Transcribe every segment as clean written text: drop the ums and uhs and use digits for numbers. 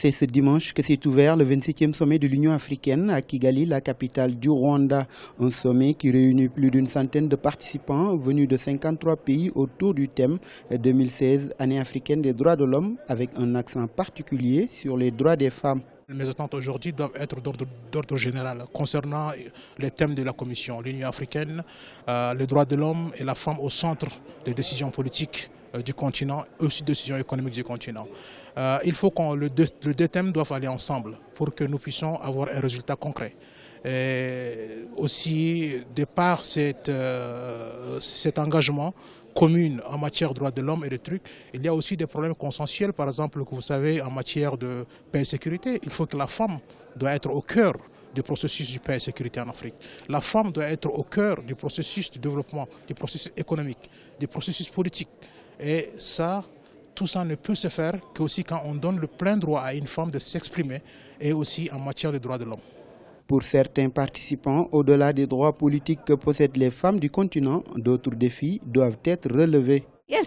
C'est ce dimanche que s'est ouvert le 27e sommet de l'Union africaine à Kigali, la capitale du Rwanda. Un sommet qui réunit plus d'une centaine de participants venus de 53 pays autour du thème 2016, Année africaine des droits de l'homme, avec un accent particulier sur les droits des femmes. Mes attentes aujourd'hui doivent être d'ordre général concernant les thèmes de la Commission, l'Union africaine, les droits de l'homme et la femme au centre des décisions politiques du continent, aussi des décisions économiques du continent. Il faut que les deux thèmes doivent aller ensemble pour que nous puissions avoir un résultat concret. Et aussi, de par cet engagement commun en matière de droits de l'homme et de trucs, il y a aussi des problèmes consensuels, par exemple, que vous savez, en matière de paix et sécurité. Il faut que la femme doit être au cœur du processus de paix et sécurité en Afrique. La femme doit être au cœur du processus de développement, du processus économique, du processus politique. Et ça, tout ça ne peut se faire qu'aussi quand on donne le plein droit à une femme de s'exprimer et aussi en matière de droits de l'homme. Pour certains participants, au-delà des droits politiques que possèdent les femmes du continent, d'autres défis doivent être relevés. Les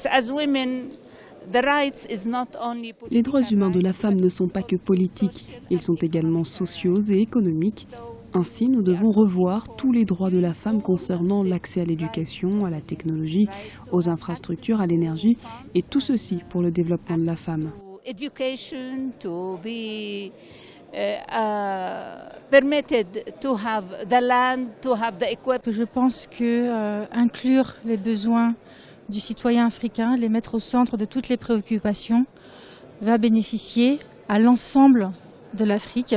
droits humains de la femme ne sont pas que politiques, ils sont également sociaux et économiques. Ainsi, nous devons revoir tous les droits de la femme concernant l'accès à l'éducation, à la technologie, aux infrastructures, à l'énergie, et tout ceci pour le développement de la femme. Je pense que inclure les besoins du citoyen africain, les mettre au centre de toutes les préoccupations, va bénéficier à l'ensemble de l'Afrique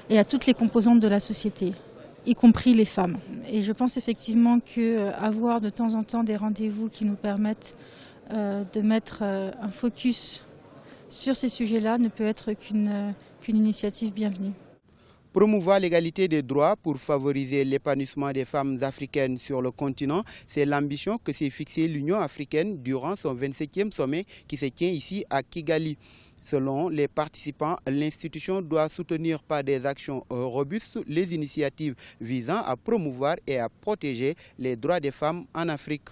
et à toutes les composantes de la société, y compris les femmes. Et je pense effectivement qu'avoir de temps en temps des rendez-vous qui nous permettent de mettre un focus sur ces sujets-là ne peut être qu'une initiative bienvenue. Promouvoir l'égalité des droits pour favoriser l'épanouissement des femmes africaines sur le continent, c'est l'ambition que s'est fixée l'Union africaine durant son 27e sommet qui se tient ici à Kigali. Selon les participants, l'institution doit soutenir par des actions robustes les initiatives visant à promouvoir et à protéger les droits des femmes en Afrique.